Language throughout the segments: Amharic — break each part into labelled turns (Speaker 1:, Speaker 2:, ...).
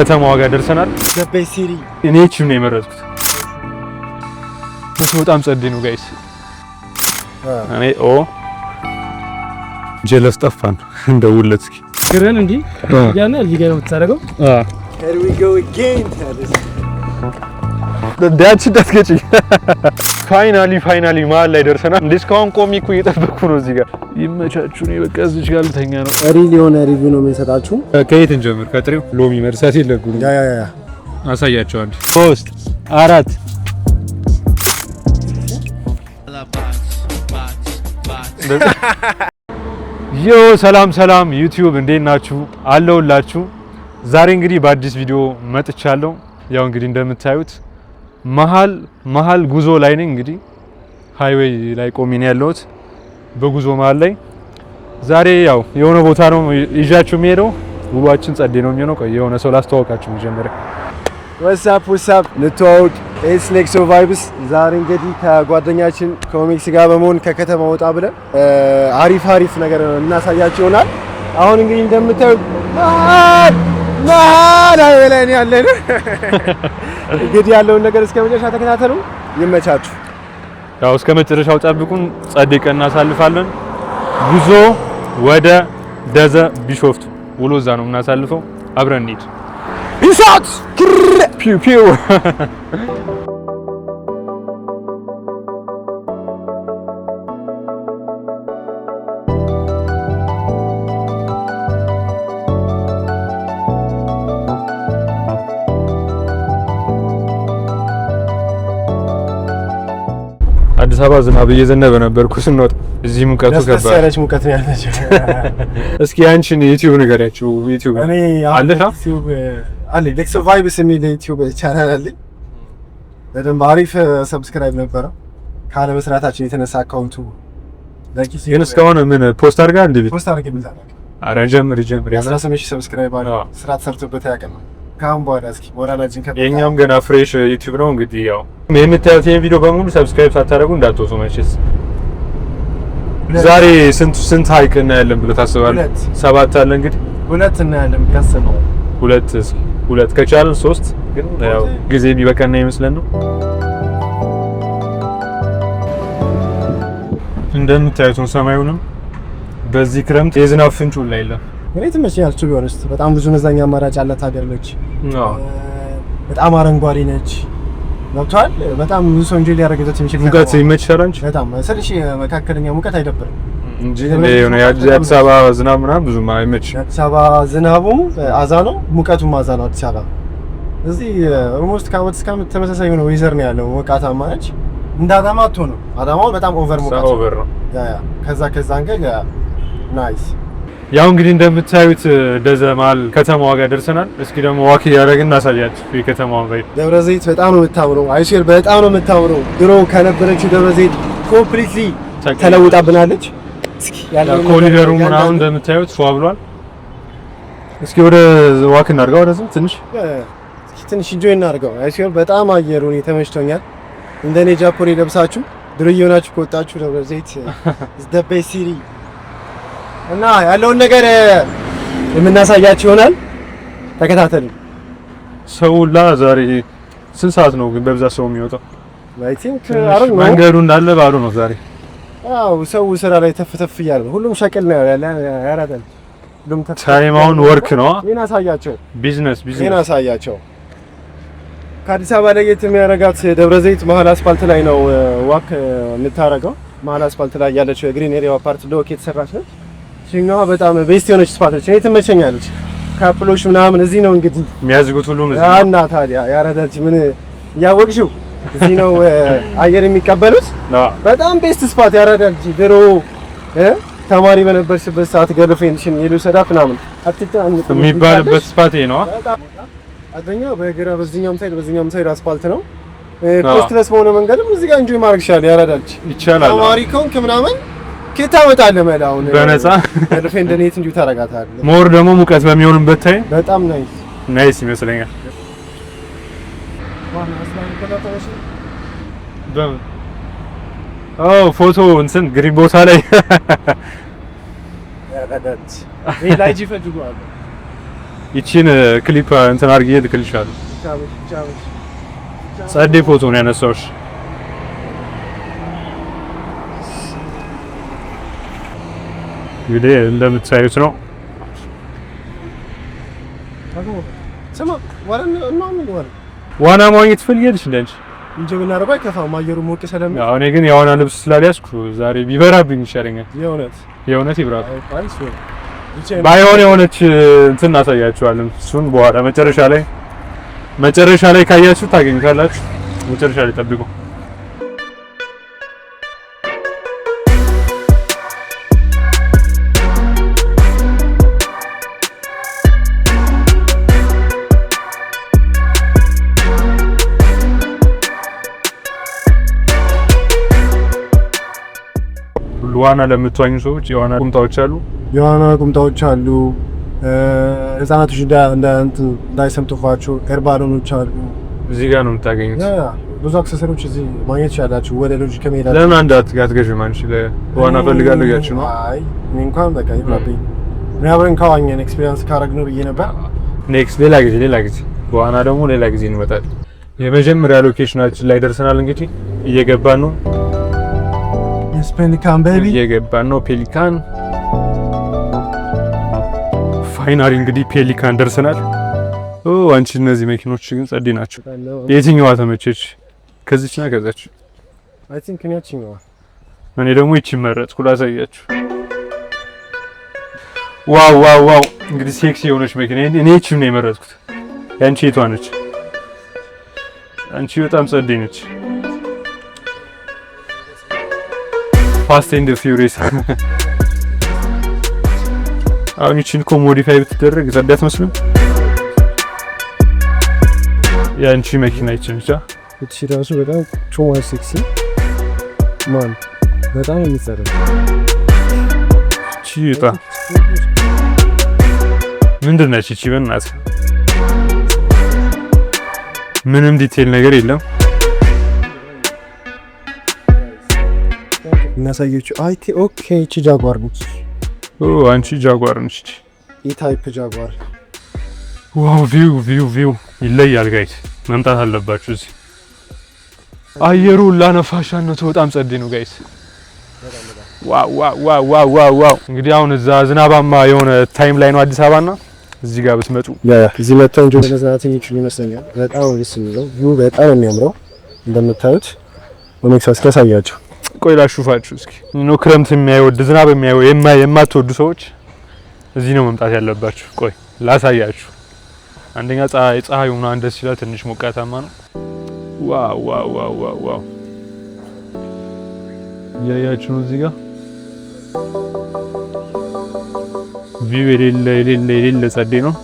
Speaker 1: ከተማዋ ጋር ደርሰናል።
Speaker 2: ደበይ ሲሪ
Speaker 1: እኔ እቺም ነው የመረጥኩት። በጣም ጸዴ ነው ጋይስ። እኔ ጀለስ ጠፋን እንደውለት እስኪ
Speaker 2: ግረን እንዲ ያና እዚህ ጋር የምትሳረገው here we go again
Speaker 1: ዳንስ ዳስገጭ ፋይናሊ መሀል ላይ ደርሰናል። እስካሁን ቆሜ እኮ እየጠበቅኩ ነው። እዚህ ጋር ይመቻችሁ። ነው በቃ እዚህ ጋር ልተኛ ነው።
Speaker 2: ሪል የሆነ ሪቪው ነው የምንሰጣችሁ።
Speaker 1: ከየት እንጀምር? ከጥሬው ሎሚ መርሳት የለብንም።
Speaker 2: ያ
Speaker 1: አሳያቸው። 3 4 ዮ ሰላም ዩቲዩብ እንዴት ናችሁ? አለሁላችሁ። ዛሬ እንግዲህ በአዲስ ቪዲዮ መጥቻለሁ። ያው እንግዲህ እንደምታዩት መሀል ጉዞ ላይ ነኝ። እንግዲህ ሃይዌይ ላይ ቆሜ ነው ያለሁት በጉዞ መሀል ላይ። ዛሬ ያው የሆነ ቦታ ነው ይዣችሁ የምሄደው። ውሏችን ጸዴ ነው የሚሆነው። ቆይ የሆነ ሰው ላስተዋወቃችሁ መጀመሪያ።
Speaker 2: ወሳፕ ንተዋውቅ ኤስ ኔክሶ ቫይብስ። ዛሬ እንግዲህ ከጓደኛችን ኮሚክስ ጋር በመሆን ከከተማ ወጣ ብለን አሪፍ ነገር እናሳያችሁ ይሆናል። አሁን እንግዲህ እንደምታዩት መሀል ላይ ያለን እንግዲህ ያለውን ነገር እስከ መጨረሻ ተከታተሉ። ይመቻችሁ።
Speaker 1: ያው እስከ መጨረሻው ጠብቁን። ጸዴ ቀን እናሳልፋለን። ጉዞ ወደ ደዘ ቢሾፍቱ ውሎ እዛ ነው የምናሳልፈው። አብረን እንሂድ። ኢሳት ፒው አዲስ አበባ ዝናብ እየዘነበ ነበር እኮ ስንወጣ። እዚህ ሙቀቱ
Speaker 2: ከባድ ያለች ሙቀት ነው ያለችው።
Speaker 1: እስኪ አንቺን ዩቲዩብ ንገሪያችሁ። ዩቲዩብ
Speaker 2: እኔ
Speaker 1: አለሽ?
Speaker 2: ዩቲዩብ አለ ኔክሶ ቫይብስ የሚል ዩቲዩብ ቻናል አለ። በደንብ አሪፍ ሰብስክራይብ ነበረ። ካለ መስራታችን የተነሳ አካውንቱ ለኪስ
Speaker 1: ግን እስካሁን ምን ፖስት አድርጋ እንዴ?
Speaker 2: ፖስት አድርጌ ብዛት
Speaker 1: አረ ጀምር
Speaker 2: 18,000 ሰብስክራይብ አለ። ስራ ተሰርቶበት ያቀና ካሁን በኋላ እስኪ ሞራላችን ከበደ።
Speaker 1: የኛም ገና ፍሬሽ ዩቲዩብ ነው እንግዲህ። ያው የምታዩት ይሄን ቪዲዮ በሙሉ ሰብስክራይብ ሳታደርጉ እንዳትወጡ መቼስ። ዛሬ ስንት ሃይክ እናያለን ብሎ ታስባለህ? 7 አለ እንግዲህ
Speaker 2: 2 እናያለን ካሰበው
Speaker 1: 2 ከቻልን 3 ግን ያው ጊዜ ቢበቃና ይመስለን ነው። እንደምታዩት ሰማዩንም በዚህ ክረምት የዝናብ ፍንጩ ላይ የለም።
Speaker 2: እኔ ትመቸኛለች ቢሆንስ በጣም ብዙ መዝናኛ አማራጭ አላት ሀገር ነች። በጣም አረንጓዴ ነች። ገብቷል። በጣም ብዙ ሰው እንጂ ሊያረጋግጥ የሚችል
Speaker 1: ሙቀት ይመችሻል አንቺ?
Speaker 2: በጣም ስለሽ መካከለኛ ሙቀት አይደብርም
Speaker 1: እንጂ የሆነ የአዲስ አበባ ዝናብ ምናምን ብዙ አይመችም።
Speaker 2: የአዲስ አበባ ዝናቡም አዛ ነው፣ ሙቀቱም አዛ ነው። አዲስ አበባ እዚህ ኦልሞስት ከአመት እስከ አመት ተመሳሳይ የሆነ ዌዘር ነው ያለው። ሞቃታማ ነች። እንደ አዳማ አትሆንም። አዳማው በጣም ኦቨር ሙቀት
Speaker 1: ነው።
Speaker 2: ከዛ አንገል ናይስ።
Speaker 1: ያው እንግዲህ እንደምታዩት ደዘ መሀል ከተማዋ ጋር ደርሰናል። እስኪ ደግሞ ዋክ እያደረግን እናሳያችሁ የከተማዋን ቫይብ።
Speaker 2: ደብረ ዘይት በጣም ነው የምታምረው። አይሼር በጣም ነው የምታምረው። ድሮ ከነበረችው ደብረ ዘይት ኮምፕሊትሊ ተለውጣብናለች። እስኪ ያለው
Speaker 1: ኮሪደሩ ምናምን እንደምታዩት ፏ ብሏል። እስኪ ወደ ዋክ እናድርገው። ወደዚህ ትንሽ ኢንጆይ እናድርገው። አይሼር በጣም አየሩ ተመችቶኛል። እንደኔ ጃፖኒ ለብሳችሁ ድርዬ ሆናችሁ ከወጣችሁ ደብረ ዘይት ደበይ ሲሪ እና ያለውን ነገር የምናሳያችሁ ይሆናል። ተከታተሉ። ሰውላ ዛሬ ስንት ሰዓት ነው ግን በብዛት ሰው የሚወጣው?
Speaker 2: አይ ቲንክ አሁን
Speaker 1: መንገዱ እንዳለ ባዶ ነው ዛሬ።
Speaker 2: አው ሰው ስራ ላይ ተፍተፍ እያለ ነው። ሁሉም ሸቀል ነው ያራዳል። ሁሉም
Speaker 1: ታይም አሁን ወርክ ነው።
Speaker 2: ምን አሳያቸው?
Speaker 1: ቢዝነስ
Speaker 2: ምን አሳያቸው? ከአዲስ አበባ ላይ የሚያረጋት ደብረ ዘይት መሀል አስፋልት ላይ ነው ዋክ የምታረገው። መሀል አስፋልት ላይ ያለችው የግሪን ኤሪያ ፓርት ዶክ የተሰራች ነው። ሲኛዋ በጣም ቤስት የሆነች ስፓት ነች። እኔ ትመቸኛለች። ካፕሎች ምናምን እዚህ ነው እንግዲህ
Speaker 1: የሚያዝጉት ሁሉም እዚህ
Speaker 2: ነው። እና ታዲያ ያረዳች ምን ያወቅሽው እዚህ ነው አየር የሚቀበሉት። በጣም ቤስት ስፓት ያረዳች። ድሮ ተማሪ በነበርሽበት ሰዓት ገርልፍሬንድሽን ሄዶ ሰዳት ምናምን አትጫንቁ
Speaker 1: የሚባልበት ስፓት ነው።
Speaker 2: አደኛ በግራ በዚህኛውም ሳይድ አስፋልት ነው። ኮስትለስ በሆነ መንገድም እዚህ ጋር እንጆይ ማድረግ ይችላል። ያረዳች
Speaker 1: ይቻላል።
Speaker 2: ተማሪ ከሆንክ ምናምን ከታወጣለህ መላውን
Speaker 1: በነፃ
Speaker 2: ገርልፍሬንድ ኔት እንዲሁ ታረጋታለህ።
Speaker 1: ሞር ደግሞ ሙቀት በሚሆንበት ታይም
Speaker 2: በጣም
Speaker 1: ናይስ ይመስለኛል። ፎቶ እንትን ግሪን ቦታ ላይ
Speaker 2: ያረዳች ላይ ጂፈልጉ አለ
Speaker 3: ይቺን ክሊፕ እንትን አድርጌ ልክልሻለሁ። ጸዴ ፎቶ ነው ያነሳሁሽ። እንግዲህ እንደምታዩት ነው። ዋና መዋኘት ትፈልጊያለሽ እንዴ?
Speaker 2: እንጂ ብናረባ ከፋም አየሩ ሞቅ ሰለም።
Speaker 3: ያው እኔ ግን የዋና ልብስ ስላልያዝኩ ዛሬ ቢበራብኝ ይሻለኛል። የእውነት ይብራል። ባይሆን የሆነች እንትን እናሳያችኋለን። እሱን በኋላ መጨረሻ ላይ ካያችሁ ታገኙታላችሁ። መጨረሻ ላይ ጠብቁ። ዋና ለምትዋኙ ሰዎች የዋና ቁምጣዎች አሉ። ህፃናቶች እንዳይሰምጡባቸው ኤርባሎኖች አሉ። እዚህ ጋር ነው የምታገኙት።
Speaker 2: ብዙ አክሰሰሪዎች እዚህ ማግኘት ይችላላችሁ። ወደ ሎጅ ከመሄዳችሁ
Speaker 3: ለምን አንድ አትገዥም? አንቺ ለዋና ፈልጋለሁ ያችሁ ነው?
Speaker 2: አይ እኔ እንኳን በቃ ይብላብኝ እኔ አብረን ካዋኘን ኤክስፒሪየንስ ካረግነው ብዬ ነበር።
Speaker 3: ኔክስት ሌላ ጊዜ በዋና ደግሞ ሌላ ጊዜ እንመጣለን። የመጀመሪያ ሎኬሽናችን ላይ ደርሰናል። እንግዲህ እየገባን ነው።
Speaker 2: ፔሊካን ቤቢ
Speaker 3: እየገባን ነው። ፔሊካን ፋይናሊ እንግዲህ ፔሊካን ደርሰናል። አንቺ እነዚህ መኪኖች ግን ጸዴ ናቸው። የትኛዋ ተመቸች? ከዚችና ከዛች?
Speaker 2: አይ ቲንክ እኔ ያቺኛዋ።
Speaker 3: እኔ ደግሞ ይቺ መረጥኩ ላሳያችሁ። ዋው እንግዲህ ሴክሲ የሆነች መኪና እኔ ይቺን ነው የመረጥኩት። ያንቺ የቷ ነች? አንቺ በጣም ጸዴ ነች። ፋስት ኤንድ ፊውሪየስ። አሁን ይቺን እኮ ሞዲፋይ ብትደረግ ጸዴ አትመስልም? ያንቺ መኪና ይቺ ብቻ
Speaker 2: እቺ ራሱ በጣም ቹማ ሴክሲ ማን በጣም የሚጸደው
Speaker 3: እቺ በጣም ምንድን ነች እቺ? በእናትህ ምንም ዲቴል ነገር የለም።
Speaker 2: እናሳየችው አይቲ ኦኬ። እቺ ጃጓር ነች።
Speaker 3: አንቺ ጃጓር ነች።
Speaker 2: ኢ-ታይፕ ጃጓር።
Speaker 3: ዋው ቪው ይለያል ጋይስ፣ መምጣት አለባችሁ እዚህ። አየሩ ላነፋሻነቱ በጣም ጸዴ ነው ጋይስ። ዋው እንግዲህ አሁን እዛ ዝናባማ የሆነ ታይም ላይ ነው አዲስ አበባና እዚህ ጋር ብትመጡ
Speaker 2: እዚህ መጥተው እንጆ ለነዛትን ይችሉ ይመስለኛል። በጣም ደስ የሚለው ቪው በጣም የሚያምረው እንደምታዩት በሜክሳስ ያሳያችሁ።
Speaker 3: ቆይ ላሹፋችሁ እስኪ ነው ክረምት የሚያይወድ ዝናብ የሚያይወድ የማትወዱ ሰዎች እዚህ ነው መምጣት ያለባችሁ። ቆይ ላሳያችሁ። አንደኛ ፀሐዩ ምናምን ደስ ይላል፣ ትንሽ ሞቃታማ ነው። ዋው ያያችሁ ነው እዚህ ጋር ቪው የሌለ ጸዴ ነው።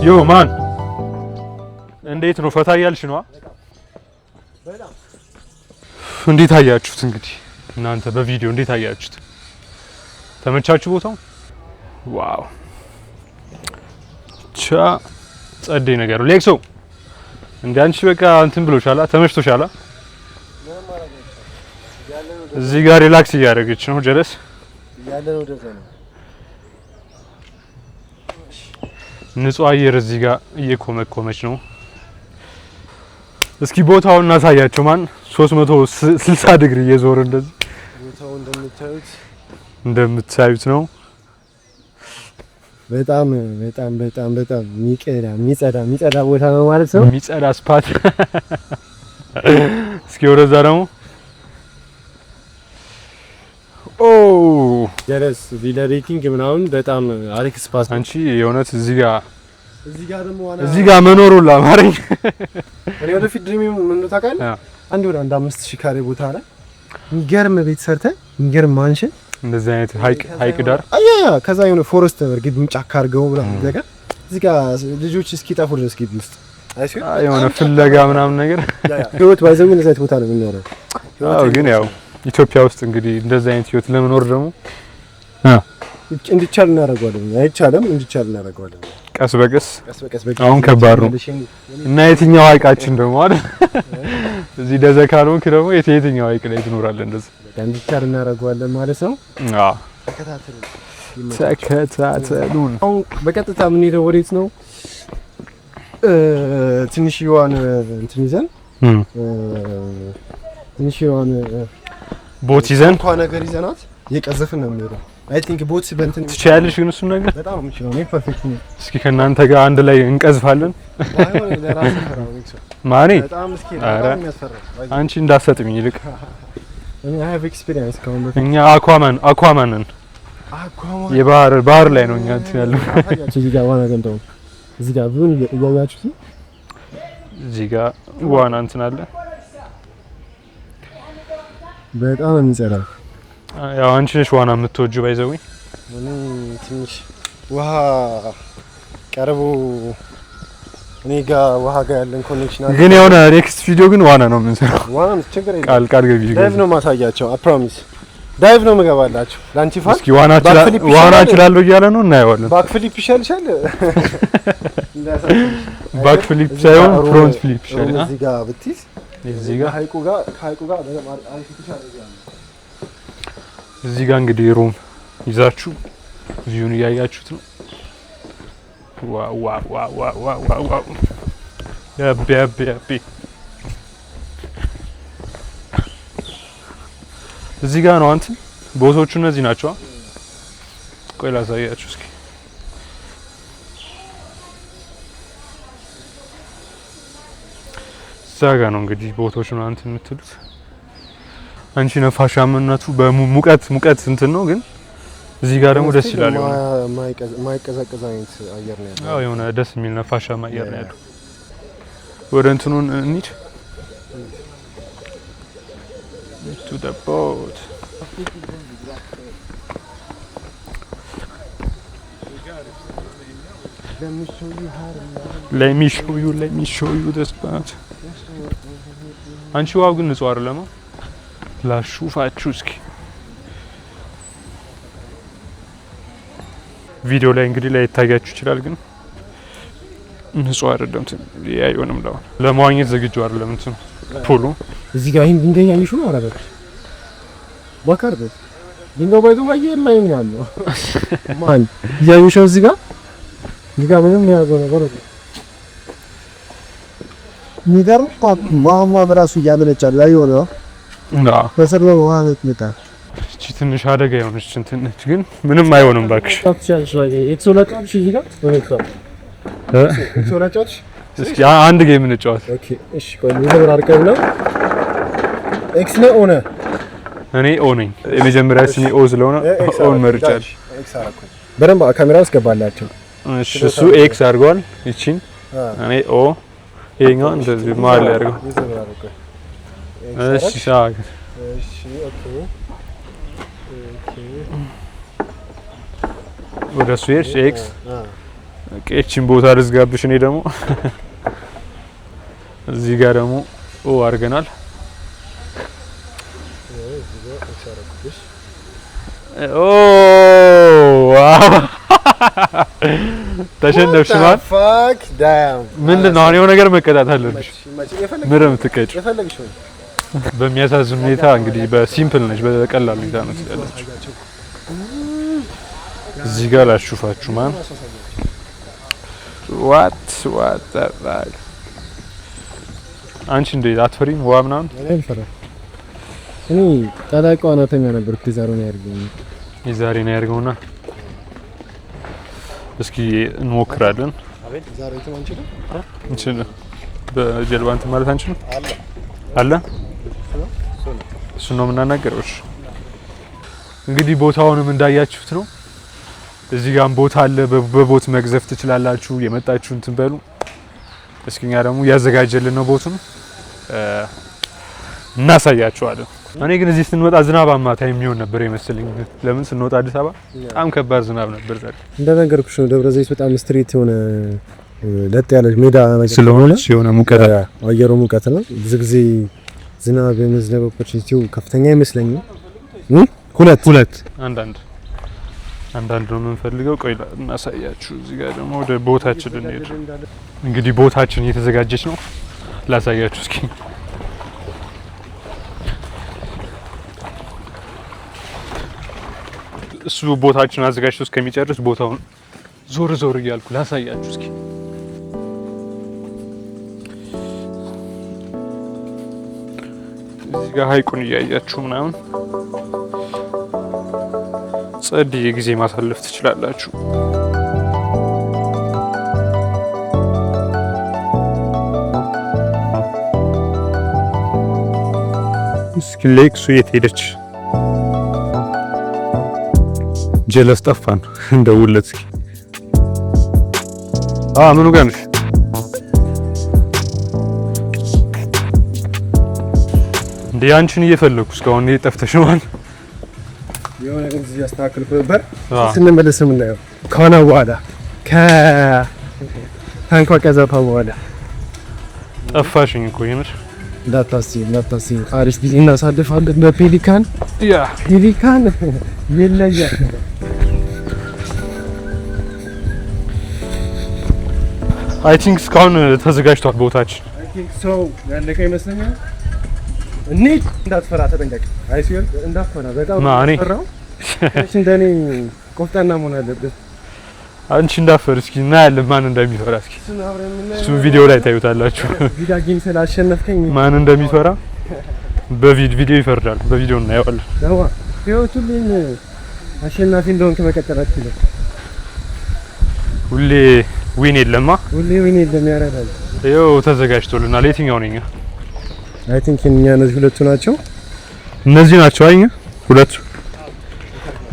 Speaker 3: ዮ ማን እንዴት ነው? ፈታ እያልሽ ነው? እንዴት አያችሁት? እንግዲህ እናንተ በቪዲዮ እንዴት አያችሁት? ተመቻችሁ ቦታው? ዋው ጸዴ ነገር ሌክሶ እንደ አንቺ በቃ እንትን ብሎሻላ፣ ተመችቶሻላ? እዚህ ጋር ሪላክስ እያደረገች ነው። ጀለስ
Speaker 2: ያለው ደዘ ነው።
Speaker 3: ንጹህ አየር እዚህ ጋር እየኮመኮመች ነው። እስኪ ቦታውን እናሳያቸው። ማን 360 ዲግሪ እየዞረ እንደዚህ
Speaker 2: ቦታው
Speaker 3: እንደምታዩት ነው።
Speaker 2: በጣም የሚጸዳ ቦታ ነው ማለት ነው።
Speaker 3: የሚጸዳ ስፓት። እስኪ ወደዛ ደግሞ
Speaker 2: ጀለስ ቪላ ሬቲንግ ምናምን በጣም አሪፍ ስፓት።
Speaker 3: አንቺ የእውነት እዚህ ጋር
Speaker 2: እዚህ
Speaker 3: ጋር መኖሩ ለማረኝ
Speaker 2: እኔ ወደፊት ድሪም ምን ነው ታውቃለህ? አንድ ወደ 5000 ካሬ ቦታ ላይ የሚገርም ቤት ሰርተህ የሚገርም ማንሽን
Speaker 3: እንደዚህ አይነት ሃይቅ ዳር
Speaker 2: ከዛ የሆነ ፎረስት በርግጥ ጫካ አድርገው ምናምን ነገር እዚህ ጋር ልጆች እስኪጠፉ ድረስ ግቢ ውስጥ
Speaker 3: የሆነ ፍለጋ ምናምን ነገር
Speaker 2: ህይወት ባይዘው ግን እዛት ቦታ ነው የሚኖረው።
Speaker 3: ግን ያው ኢትዮጵያ ውስጥ እንግዲህ እንደዚህ አይነት ህይወት ለመኖር ደግሞ
Speaker 2: እንዲቻል እናደርገዋለን። አይቻልም፣ እንዲቻል እናደርገዋለን።
Speaker 3: ቀስ በቀስ አሁን ከባድ ነው እና የትኛው ሀይቃችን ደግሞ አይደል እዚህ ደዘ ካልሆንክ ደግሞ የትኛው ሀይቅ ላይ ትኖራለህ? እንደዚህ
Speaker 2: እንዲቻል እናደርገዋለን ማለት ነው።
Speaker 3: አዎ ተከታተሉን።
Speaker 2: አሁን በቀጥታ የምንሄደው ወዴት ነው? ትንሽዬዋን እንትን ይዘን ትንሽዬዋን
Speaker 3: ቦት ይዘን
Speaker 2: እንኳን ነገር ይዘናት የቀዘፍን ነው የምንሄደው። አይ ቲንክ ቦት በእንትን
Speaker 3: ትችያለሽ ግን እሱን ነገር
Speaker 2: በጣም የምችለው እኔ ፐርፌክት ነኝ።
Speaker 3: እስኪ ከእናንተ ጋር አንድ ላይ እንቀዝፋለን። ማኔ በጣም የሚያስፈራ አንቺ እንዳትሰጥኝ ይልቅ
Speaker 2: እኔ ሃቭ ኤክስፒሪየንስ ከሆነ
Speaker 3: እኛ አኳማንን ባህር ላይ ነው እኛ እንትን ያለው።
Speaker 2: እዚህ ጋር ዋና ገንዳው እዚህ ጋር ቡን እያያችሁ
Speaker 3: እዚህ ጋር ዋና እንትን አለ።
Speaker 2: በጣም የሚጸዳው
Speaker 3: ያው አንቺ ነሽ ዋና የምትወጂው ባይዘው።
Speaker 2: እኔ ትንሽ ውሃ ቀርቦ እኔ ጋር ውሃ ጋር ያለን ኮኔክሽን አለ።
Speaker 3: ግን የሆነ ኔክስት ቪዲዮ ግን ዋና ነው የምንሰራው።
Speaker 2: ዋና ችግር የለም።
Speaker 3: ቃል ገቢ
Speaker 2: ዳይቭ ነው ማሳያቸው። አይ ፕሮሚስ ዳይቭ ነው የምገባላችሁ። ላንቺፋል
Speaker 3: እስኪ ዋና እችላለሁ እያለ ነው እናየዋለን።
Speaker 2: ባክ ፍሊፕ ይሻልሻል።
Speaker 3: ባክ ፍሊፕ ሳይሆን ፍሮንት ፍሊፕ ይሻላል።
Speaker 2: እዚህ ጋር ብትይዝ
Speaker 3: እዚህ ጋር
Speaker 2: ከሀይቁ ጋር አሪፍ ይሻላል።
Speaker 3: እዚህ ጋር እንግዲህ ሩም ይዛችሁ ቪውን እያያችሁት ነው። ዋው ያቢ እዚህ ጋር ነው አንተ ቦታዎቹ እነዚህ ናቸው። ቆይ ላሳያችሁ እስኪ። እዛ ጋር ነው እንግዲህ ቦታዎቹ ነው አንተ የምትሉት። አንቺ ነፋሻማነቱ በሙቀት እንትን ነው፣ ግን እዚህ ጋር ደግሞ ደስ ይላል።
Speaker 2: ማይቀዘቅዝ አይነት አየር ነው ያለው።
Speaker 3: አዎ የሆነ ደስ የሚል ነፋሻማ አየር ነው ያለው። ወደ እንትኑን እንሂድ። to the boat. Let me show you the spot. አንቺ ዋው ግን ንጹህ አይደለም። ላሹፋችሁ እስኪ ቪዲዮ ላይ እንግዲህ ላይ ይታያችሁ ይችላል፣ ግን ንጹህ አይደለም። አይሆንም ለመዋኘት ዝግጁ አይደለም እንትን ፑሉ።
Speaker 2: እዚህ ጋር ይሄን ድንጋይ ያይሹ ነው አረበ ወከርደ ድንጋይ ባይቶ ባየር ላይ ነው ያለው። ማን ያይሹ እዚህ ጋር ምንም ያለው ነገር ነው። የሚገርም ማማ በራሱ እያመነጫል ላይ ሆነ
Speaker 3: እና
Speaker 2: በሰርበ ውሃ መጣ።
Speaker 3: እቺ ትንሽ አደጋ የሆነች እንትን ነች፣ ግን ምንም አይሆንም ባክሽ። እስኪ አንድ ጌም እንጫወት።
Speaker 2: ኦኬ እሺ፣ ቆይ ልዘር አርቀና ኤክስ ነው ኦነ
Speaker 3: እኔ ኦ ነኝ። የመጀመሪያ ስሜ ኦ ስለሆነ ኦን መርጫለሁ።
Speaker 2: ኤክስ አረኩ በደንብ ካሜራ ውስጥ ገባላችሁ።
Speaker 3: እሺ እሱ ኤክስ አድርጓል። እቺን እኔ ኦ ይሄኛው እንደዚህ ማል ያርገው። እሺ ሻክ
Speaker 2: እሺ ኦኬ
Speaker 3: ወደ ስዊች ኤክስ እቺን ቦታ ልዝጋብሽ። እኔ ደግሞ እዚህ ጋር ደግሞ ኦ አድርገናል። ኦ ዋው ተሸነፍሽ ማለት
Speaker 2: ፋክ ዳም
Speaker 3: ምንድነው? አሁን የሆነ ነገር መቀጣት አለብሽ። ምንም ትቀጭ በሚያሳዝን ሁኔታ እንግዲህ በሲምፕል ነች፣ በቀላል ሁኔታ ነው ያለችው። እዚህ ጋር ላሹፋችሁ ማን ዋት አንቺ እንዴ አትፈሪም? ውሃ ምናምን
Speaker 2: እኔ ታላቋ ናተኛ ነበር። ዛሬ ነው ያርገው የዛሬ
Speaker 3: ነው ያርገውና እስኪ እንሞክራለን።
Speaker 2: አቤት ዛሬ ተማንችልም
Speaker 3: እንችል በጀልባ እንትን ማለት አንችልም አለ እሱ ነው የምናናገረው። እንግዲህ ቦታውንም እንዳያችሁት ነው። እዚህ ጋር ቦታ አለ። በቦት መግዘፍ ትችላላችሁ። የመጣችሁ እንትን በሉ። እስኪኛ ደግሞ ያዘጋጀልን ነው ቦቱን እናሳያችኋለን። እኔ ግን እዚህ ስንወጣ ዝናባማ ታይም የሚሆን ነበር የመሰለኝ። ለምን ስንወጣ አዲስ አበባ በጣም ከባድ ዝናብ ነበር ዛሬ።
Speaker 2: እንደነገርኩሽ ነው ደብረ ዘይት በጣም ስትሪት የሆነ ለጥ ያለች ሜዳ ነገር
Speaker 3: ስለሆነ የሆነ ሙቀት
Speaker 2: አየሩ ሙቀት ነው። ብዙ ጊዜ ዝናብ የመዝነብ ኦፖርቹኒቲው ከፍተኛ አይመስለኝም። ሁለት አንዳንድ ነው የምንፈልገው። ቆይ እናሳያችሁ። እዚህ ጋር ደግሞ ወደ ቦታችን እንሄድ። እንግዲህ ቦታችን እየተዘጋጀች ነው። ላሳያችሁ እስኪ
Speaker 3: እሱ ቦታችን አዘጋጅቶ እስከሚጨርስ ቦታውን ዞር ዞር እያልኩ ላሳያችሁ እስኪ። እዚህ ጋር ሀይቁን እያያችሁ ምናምን ጸድ ጊዜ ማሳለፍ ትችላላችሁ። እስኪ ሌክሱ የት ሄደች? ጀለስ ጠፋን። እንደውለት እስኪ ምኑ ጋር ነሽ? እንዴ አንቺን እየፈለኩ እስካሁን ጠፍተሽ ነው።
Speaker 2: የሆነ ነገር እዚህ ያስተካክልኩ ነበር። ስንመለስ የምናየው ከሆነ በኋላ ከታንኳ ቀዘፋ በኋላ
Speaker 3: ጠፋሽኝ እኮ የምር።
Speaker 2: እንዳታስቢ አሪፍ ጊዜ እናሳልፋለን በፔሊካን። ፔሊካን ይለያል።
Speaker 3: አይ ቲንክ እስካሁን ተዘጋጅቷል ቦታችን።
Speaker 2: አይ ቲንክ ሶ ያለቀ ይመስለኛል። እንሂድ። እንዳትፈራ ተጠንቀቅ። አይሲል እንዳትፈራ በጣም ፈራው። እንደኔ ቆፍጣና መሆን አለበት።
Speaker 3: አንቺ እንዳፈር እስኪ እናያለን ማን እንደሚፈራ። እስኪ እሱ ቪዲዮ ላይ ታዩታላችሁ።
Speaker 2: ቪዲዮ ጌም ስላሸነፍከኝ
Speaker 3: ማን እንደሚፈራ በቪዲዮ ይፈርዳል። በቪዲዮ እናየዋለን።
Speaker 2: ደዋ ህይወቱን አሸናፊ እንደሆንክ መቀጠል አትችልም።
Speaker 3: ሁሌ ዊን የለማ።
Speaker 2: ሁሌ ዊን የለም። ያራዳል።
Speaker 3: ይኸው ተዘጋጅቶልናል። የትኛው ነኝ?
Speaker 2: አይ ቲንክ እኛ እነዚህ ሁለቱ ናቸው።
Speaker 3: እነዚህ ናቸው አይኛ ሁለቱ።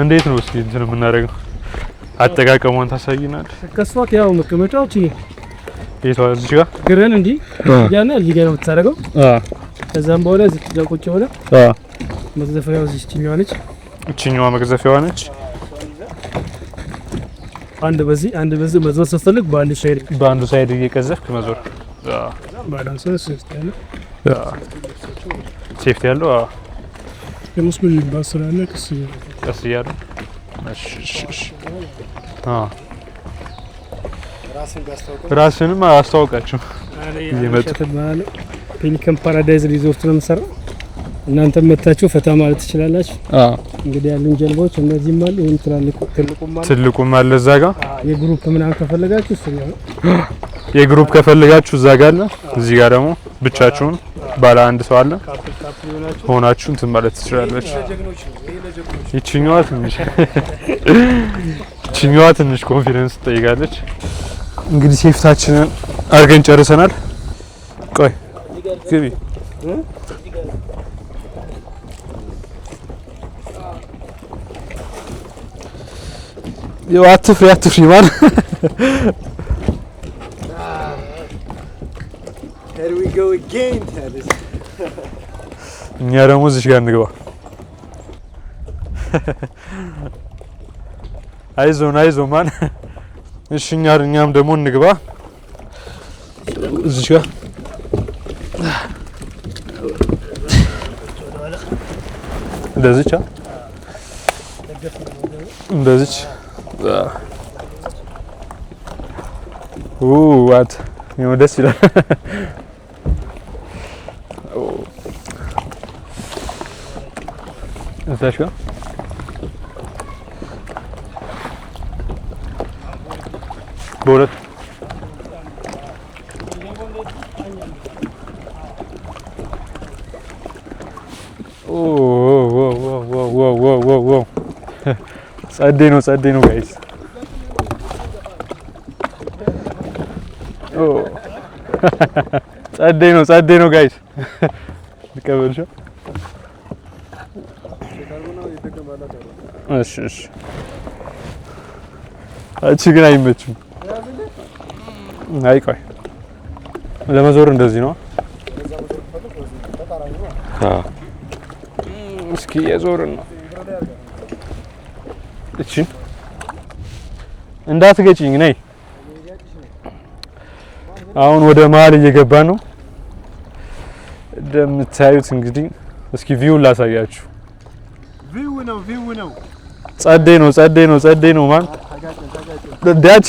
Speaker 3: እንዴት ነው እስኪ እንትን የምናደርገው? አጠቃቀሙን ታሳይናል።
Speaker 2: ከሷት ያው መቀመጫው እቺ
Speaker 3: የቷ እዚህ ጋር
Speaker 2: ግረን እንዲ ያና እዚህ ጋር ነው የምታደርገው። ከዛም በኋላ እዚህ ጋር ቁጭ ብለ መግዘፊያው እዚህ እቺኛዋ ነች።
Speaker 3: እቺኛዋ መግዘፊያዋ ነች።
Speaker 2: አንድ በዚህ መዞር ስትፈልግ
Speaker 3: በአንዱ ሳይድ እየቀዘፍክ መዞር።
Speaker 2: ባላንስ
Speaker 3: ሴፍቲ ያለው
Speaker 2: የሙስሊም ባስራለ
Speaker 3: ቀስ እያሉ ራስንም አስተዋውቃችሁ እየመጡ
Speaker 2: ፔሊካን ፓራዳይዝ ሪዞርት ነው የምሰራው። እናንተም መታችሁ ፈታ ማለት ትችላላችሁ። እንግዲህ ያሉን ጀልባዎች እነዚህም አሉ። ይሄን
Speaker 3: ትልቁም አለ እዛ ጋር።
Speaker 2: የግሩፕ ምናምን ከፈለጋችሁ እሱ ነው።
Speaker 3: የግሩፕ ከፈለጋችሁ እዛ ጋር አለ። እዚህ ጋር ደግሞ ብቻችሁን ባለ አንድ ሰው አለ ሆናችሁ እንትን ማለት ትችላላችሁ። ይችኛዋ ትንሽ ኮንፊደንስ ትጠይቃለች። እንግዲህ ሴፍታችንን አድርገን ጨርሰናል። ቆይ ግቢ። ያው አትፍሪ ማን
Speaker 2: Here we go again.
Speaker 3: እኛ ደግሞ እዚህ ጋር እንግባ። አይዞን ማን። እሺ እኛም ደግሞ እንግባ እዚህ ጋር። እንደዚች ዋት ነው ደስ ይላል። እዛሽ ጋር በሁለት ጸዴ ነው ጋይስ። ጸዴ ነው ጋይስ። ልቀበልሽ? እሺ። አንቺ ግን አይመችም። አይ ቆይ ለመዞር እንደዚህ ነው። እስኪ የዞርን ነው። እቺ እንዳትገጭኝ ነይ። አሁን ወደ መሀል እየገባ ነው እንደምታዩት። እንግዲህ እስኪ ቪውን ላሳያችሁ።
Speaker 2: ቪው ነው።
Speaker 3: ጸዴ ነው ማን ዳቺ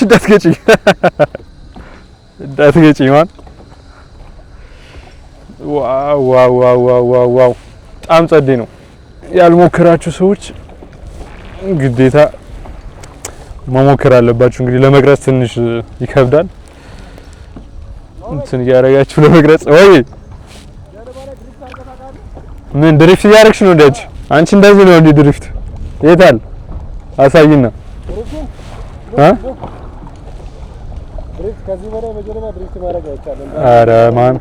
Speaker 3: እንዳትገጭኝ ማን። ዋው በጣም ጸዴ ነው። ያልሞከራችሁ ሰዎች ግዴታ መሞከር አለባችሁ። እንግዲህ ለመቅረጽ ትንሽ ይከብዳል። እንትን እያደረጋችሁ ለመቅረጽ ወይ ምን ድሪፍት እያደረግሽ ነው እንዴ? አንቺ እንደዚህ ነው እንዴ ድሪፍት? የታል አሳይና።
Speaker 2: ድሪፍት ከዚህ በላይ በጀርባ ድሪፍት ማድረግ አይቻልም።
Speaker 3: ኧረ ማን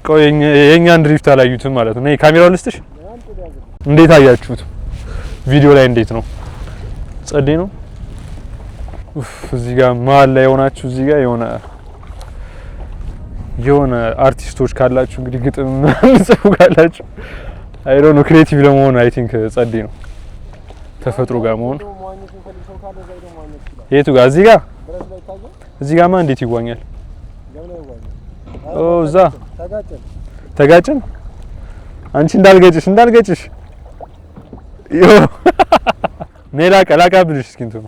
Speaker 3: ቆይ የኛን ድሪፍት አላዩትም ማለት ነው። ካሜራው ልስጥሽ። እንዴት አያችሁት? ቪዲዮ ላይ እንዴት ነው? ጸዴ ነው። እዚህ ጋር መሀል ላይ ሆናችሁ እዚህ ጋር የሆነ አርቲስቶች ካላችሁ እንግዲህ ግጥም ጽፉ ካላችሁ አይ ዶንት ኖ ክሬቲቭ ለመሆን አይ ቲንክ ጸዴ ነው። ተፈጥሮ ጋር መሆን የቱ ጋር? እዚህ ጋር ማን እንዴት ይዋኛል? ኦ እዛ ተጋጭን። አንቺ እንዳልገጭሽ ዮ ኔላ ቀላቃብልሽ እስኪ እንትን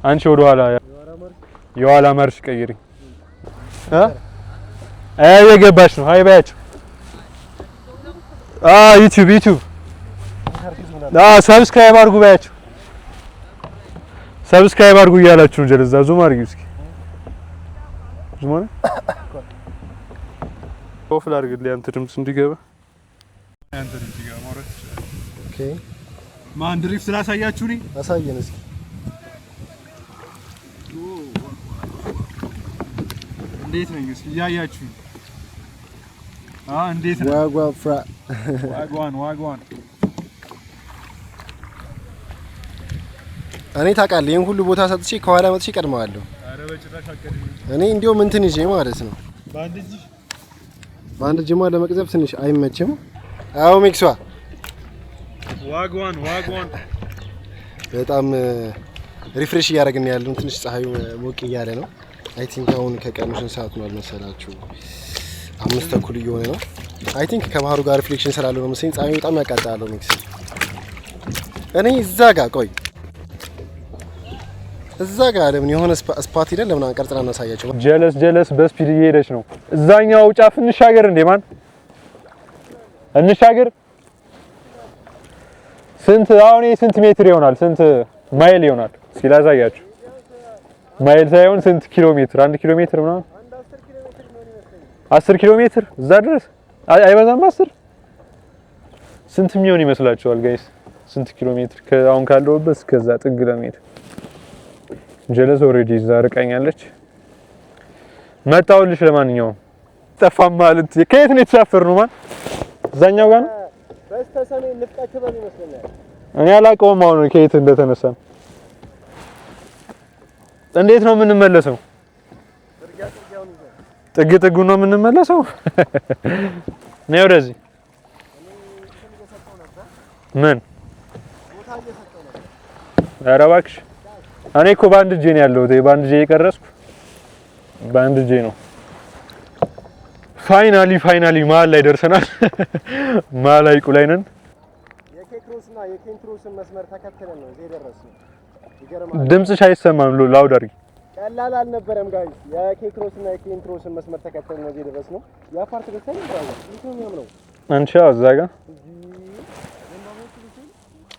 Speaker 3: አንቺ ወደ ኋላ የኋላ ማርሽ ቀይሪ። የገባሽ ነው። ሃይ ባያችሁ። ዩቲዩብ ሰብስክራይብ አድርጉ ባያችሁ። ሰብስክራይብ አድርጉ እያላችሁ ነው። ጀለዛ ዙም አድርጊው እስኪ ዙም አድርጊ። ኮፍል አድርግልኝ አንተ ድምጽ እንዲገባ አንተ እንዲገባ ማለት ኦኬ። ማን ድሪፍት ስላሳያችሁ ነኝ አሳየን እስኪ። እንዴት ነው እስኪ ያያችሁ? እንዴት ነው? ዋጓን
Speaker 2: እኔ ታውቃለህ ይሄን ሁሉ ቦታ ሰጥቼ ከኋላ መጥቼ ቀድመዋለሁ።
Speaker 3: አረ በጭራሽ አቀድም።
Speaker 2: እኔ እንዲያውም እንትን ይዤ ማለት ነው በአንድ ጅማ ለመቅዘብ ትንሽ አይመችም። አዎ ሚክሷ
Speaker 3: ዋጓን
Speaker 2: በጣም ሪፍሬሽ እያደረግን ያለውን ትንሽ ፀሐዩ ሞቅ እያለ ነው። አይ ቲንክ አሁን ከቀኑ ስንት ሰዓት ነው አልመሰላችሁ? 5:30 እየሆነ ነው። አይ ቲንክ ከባህሩ ጋር ሪፍሌክሽን ስላለው ነው መሰለኝ ፀሐዩ በጣም ያቃጥላል። ሚክስ እኔ እዛ ጋር ቆይ እዛ ጋር ለምን የሆነ ስፓት ሄደን ለምን አንቀርጽና እናሳያቸው?
Speaker 3: ጀለስ በስፒድ እየሄደች ነው። እዛኛው ጫፍ እንሻገር እንዴ ማን እንሻገር? ስንት አሁን ስንት ሜትር ይሆናል? ስንት ማይል ይሆናል? እስኪ ላሳያችሁ። ማይል ሳይሆን ስንት ኪሎ ሜትር? 1 ኪሎ ሜትር ምናምን 10 ኪሎ ሜትር እዛ ድረስ አይበዛም? 10 ስንት የሚሆን ይመስላችኋል ጋይስ? ስንት ኪሎ ሜትር አሁን ካለውበት እስከዛ ጥግ ለመሄድ? ጀለስ ኦሬዲ እዛ ርቃኛለች። መጣሁልሽ። ለማንኛውም ጠፋም ማለት ከየት ነው የተሳፈርነው? ማን እዛኛው ጋር ነው
Speaker 2: በስተሰሜን ልፍጣችሁ በል ይመስለኛል።
Speaker 3: እኔ አላውቀውም አሁን ከየት እንደተነሳን። እንዴት ነው የምንመለሰው? ጥግ ነው የምንመለሰው? ነው ወደዚህ ምን ኧረ እባክሽ እኔ እኮ በአንድ እጄ ነው ያለሁት። በአንድ እጄ የቀረስኩ በአንድ እጄ ነው። ፋይናሊ መሀል ላይ ደርሰናል። መሀል ላይ ቁላይ ነን።
Speaker 2: የኬክሮስና የኬንትሮስን መስመር ተከትለን ነው እዚህ ደረስን። ይገርማል።
Speaker 3: ድምጽሽ አይሰማም። ላውድ አድርጊ።
Speaker 2: ቀላል አልነበረም ጋይስ። የኬክሮስና የኬንትሮስን መስመር ተከትለን ነው እዚህ ደረስነው። ያ ፓርት ገተን ይባላል። ይሄኛው ነው አንቺ እዛ ጋር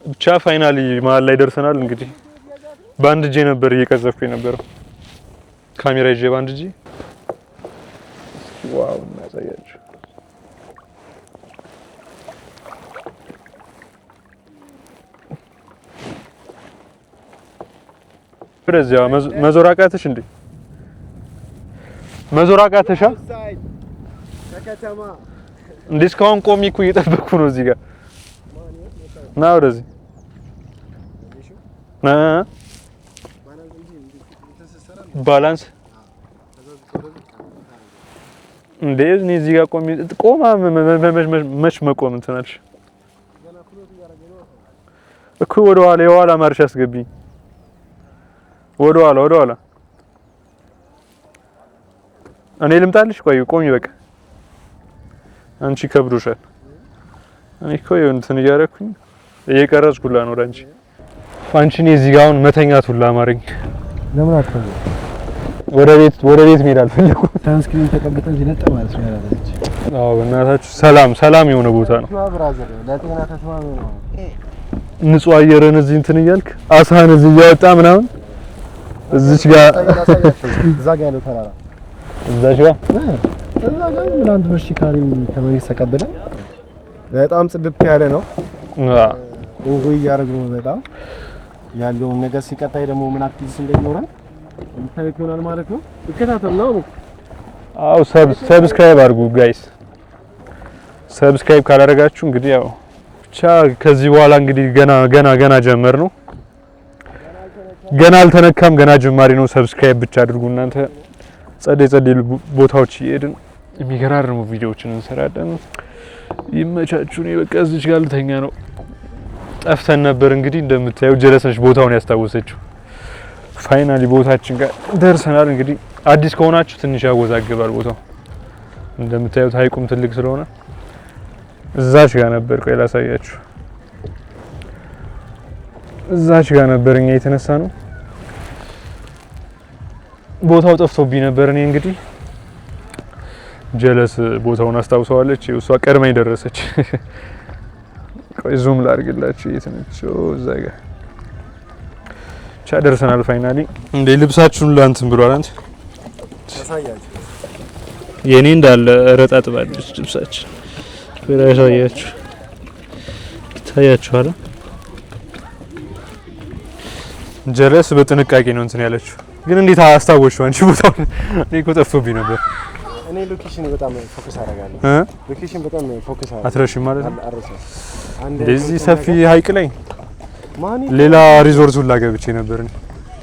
Speaker 2: ብቻ ፋይናሊ መሀል ላይ ደርሰናል። እንግዲህ በአንድ እጄ ነበር እየቀዘፍኩ የነበረው ካሜራ ይዤ በአንድ እጄ። ዋው እናሳያችሁ። ወደዚያ መዞር አቃተሽ እንዴ? መዞር አቃተሻ ከተማ እንዴ? እስካሁን ቆሜ እኮ እየጠበቅኩ ነው እዚህ ጋር። ና ወደዚህ ና ባላንስ እንዴ እኔ እዚህ ጋር ቆማ መች መቆም እንትን አልሽ እኮ። ወደ ኋላ የኋላ ማርሽ አስገቢኝ። ወደ ኋላ እኔ ልምጣልሽ? ቆሚ በቃ አንቺ ከብዶሻል። እኔ እኮ እንትን እያደረኩኝ እየቀረጽኩላ ነው አንቺ እኔ እዚህ ጋር አሁን መተኛት ሁላ አማረኝ። ለምን አትተኛ?
Speaker 3: ወደ ቤት መሄድ አልፈለኩም።
Speaker 2: ሳንስክሪን ተቀብተን ሊነጥ ማለት ነው ያላለች።
Speaker 3: አዎ በእናታችሁ ሰላም የሆነ ቦታ ነው።
Speaker 2: ብራዘር ለጤና ተስማሚ ነው።
Speaker 3: ንጹህ አየርን እዚህ እንትን እያልክ አሳን እዚህ እያወጣ ምናምን እዚች ጋር
Speaker 2: እዛ ጋር ያለው ተራራ
Speaker 3: እዛች ጋር
Speaker 2: ምናምን በሽካሪ ከመንግስት ተቀብለን በጣም ጽድት ያለ ነው። እንጉይ ያረግነው በጣም ያለውን ነገር ሲቀጣይ ደግሞ ምን አክቲቪቲስ እንደሚኖረን እንታየት ይሆናል ማለት ነው። ይከታተሉ ነው።
Speaker 3: አዎ ሰብስክራይብ አድርጉ ጋይስ። ሰብስክራይብ ካላደረጋችሁ እንግዲህ ያው ብቻ ከዚህ በኋላ እንግዲህ ገና ጀመር ነው። ገና አልተነካም፣ ገና ጅማሬ ነው። ሰብስክራይብ ብቻ አድርጉ እናንተ። ጸደይ ቦታዎች እየሄድን የሚገራርሙ ቪዲዮዎችን እንሰራለን። ይመቻችሁ። እኔ በቃ እዚች ጋር ልተኛ ነው። ጠፍተን ነበር እንግዲህ እንደምታዩ ጀለስ ነች ቦታውን ያስታወሰችው። ፋይናሊ ቦታችን ጋር ደርሰናል። እንግዲህ አዲስ ከሆናችሁ ትንሽ ያወዛግባል ቦታው እንደምታዩት ሀይቁም ትልቅ ስለሆነ እዛች ጋር ነበር። ቆይ ላሳያችሁ። እዛች ጋር ነበር እኛ የተነሳ ነው። ቦታው ጠፍቶብኝ ነበር። እኔ እንግዲህ ጀለስ ቦታውን አስታውሰዋለች። እሷ ቀድማኝ ደረሰች። ቆይ ዙም ላድርግላችሁ። የት ነች? እዛ ጋር ቻ ደርሰናል ፋይናሊ። እንዴ ልብሳችሁን ላንተን ብሏል አንተ
Speaker 2: ታሳያችሁ።
Speaker 3: የኔ እንዳለ ረጣጥባለች ልብሳችን። ያሳያችሁ ይታያችኋል። ጀለስ በጥንቃቄ ነው እንትን ያለችው። ግን እንዴት አስታወስሽው አንቺ ቦታውን? እኔ እኮ ጠፍቶብኝ ነበር።
Speaker 2: እኔ ሎኬሽን በጣም ፎከስ አደርጋለሁ። ሎኬሽን በጣም ፎከስ አደርጋለሁ።
Speaker 3: አትረሺም ማለት ነው።
Speaker 2: አረሰ
Speaker 3: እንደዚህ ሰፊ ሀይቅ ላይ ሌላ ሪዞርት ሁላ ገብቼ ነበር እኔ።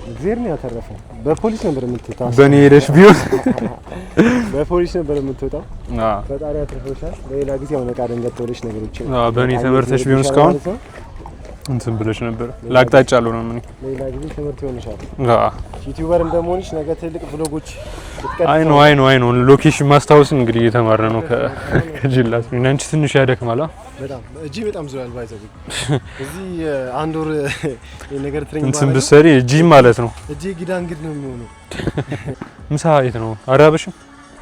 Speaker 2: እግዚአብሔር ነው ያተረፈው። በፖሊስ ነበር የምትወጣው።
Speaker 3: በእኔ ሄደሽ ቢሆን
Speaker 2: በፖሊስ ነበር የምትወጣው። ፈጣሪ ያተረፈሻል። ሌላ ጊዜ አሁን ዕቃ ደንገጥ ብለሽ ነገሮች
Speaker 3: በእኔ ተመርተሽ ቢሆን እስካሁን እንትን ብለሽ ነበር። ላቅጣጫ አለው ነው ምን
Speaker 2: ሌላ ጊዜ ትምህርት ይሆንሻል። ዩቲዩበር እንደመሆንሽ ነገ ትልቅ ብሎጎች
Speaker 3: አይ ነው ሎኬሽን ማስታወስ እንግዲህ እየተማረ ነው ከጅላት ነው። አንቺ ትንሽ ያደክማል።
Speaker 2: በጣም እጂ በጣም ዙሪያል ባይዘው እዚህ አንድ ወር የነገር ትሬኒንግ
Speaker 3: እንትን ብትሰሪ እጂ ማለት ነው።
Speaker 2: እጂ ጊዳንግድ ነው የሚሆነው።
Speaker 3: ምሳ የት ነው? አራበሽም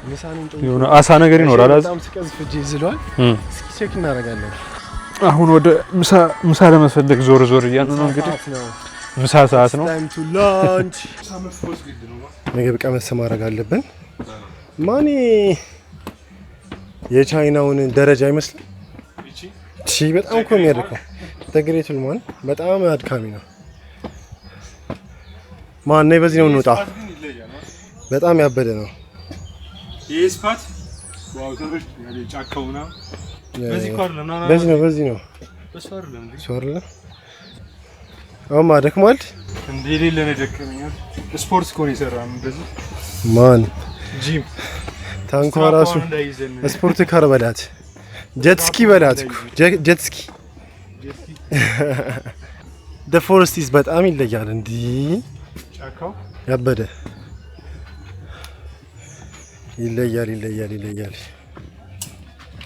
Speaker 2: ምሳን
Speaker 3: የሆነ አሳ ነገር ይኖራል።
Speaker 2: በጣም ስቀዝፍ እጂ ይዝሏል። እስኪ ቼክ እናደርጋለን።
Speaker 3: አሁን ወደ ምሳ ለመፈለግ ዞር እያልን ነው እንግዲህ። ምሳ ሰዓት ነው።
Speaker 2: ታይም ቱ ላንች። ምግብ ቀመስ ማድረግ አለብን። ማን የቻይናውን ደረጃ አይመስልም? እቺ በጣም እኮ የሚያደርገው ተግሬቱል ማን በጣም አድካሚ ነው። ማን ነው? በዚህ ነው እንውጣ። በጣም ያበደ ነው።
Speaker 3: ይሄ ስፓት ዋው ተረሽ ያለ ጫካውና
Speaker 2: በዚህ ነው ሶርለ አማ ደክሟል።
Speaker 3: እንዴ ሌለ ነው ደከመኛል። ስፖርት ኮን ይሰራም እንደዚህ
Speaker 2: ማን
Speaker 3: ጂም
Speaker 2: ታንኳ ራሱ ስፖርት ካር በላት ጀትስኪ በላት እኮ ጀትስኪ the forest is በጣም ይለያል። እንዴ
Speaker 3: ጫካው
Speaker 2: ያበደ ይለያል።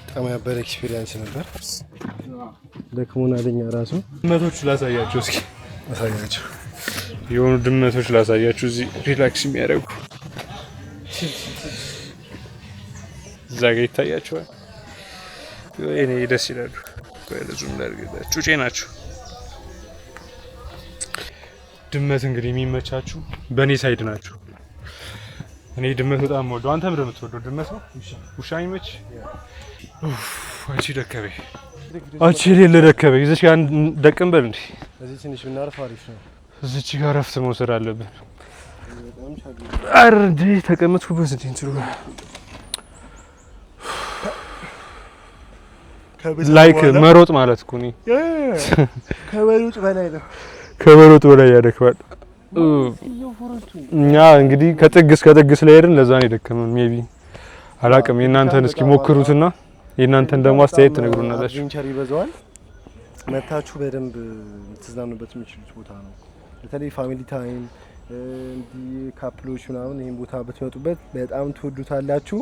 Speaker 2: በጣም ያበረ ኤክስፒሪየንስ ነበር። ደክሞና ለኛ ራሱ
Speaker 3: ድመቶች ላሳያችሁ። እስኪ
Speaker 2: አሳያችሁ።
Speaker 3: የሆኑ ድመቶች ላሳያችሁ እዚህ ሪላክስ የሚያደርጉ እዛ ጋር ይታያቸዋል። እኔ ደስ ይላሉ። ለዙም ላድርግላችሁ። ጩጬ ናቸው። ድመት እንግዲህ የሚመቻችሁ በእኔ ሳይድ ናቸው። እኔ ድመት በጣም ወደው። አንተ ምንድን ነው የምትወደው? ድመት ነው? ውሻ ይመች? አንቺ ደከበኝ። አንቺ ሌለ ደከበኝ። እዚች ጋር ደቅም በል እንዴ።
Speaker 2: እዚህ ትንሽ ብናርፍ አሪፍ ነው።
Speaker 3: እዚች ጋር ረፍት መውሰድ አለብን። አረ እንዴ ተቀመጥኩበት እንዴ እንትሩ ላይክ መሮጥ ማለት እኮ ነው። ከመሮጥ በላይ ያደክማል። እኛ እንግዲህ ከጥግ እስከ ጥግ ስለሄድን ለዛ ነው የደከመን። ሜቢ አላቅም። የእናንተን እስኪ ሞክሩትና የእናንተን ደግሞ አስተያየት ትነግሩናላችሁ።
Speaker 2: አድቬንቸር ይበዛዋል። መታችሁ በደንብ ልትዝናኑበት የምትችሉት ቦታ ነው። በተለይ ፋሚሊ ታይም እንዲህ ካፕሎች ምናምን ይሄን ቦታ ብትመጡበት በጣም ትወዱታላችሁ።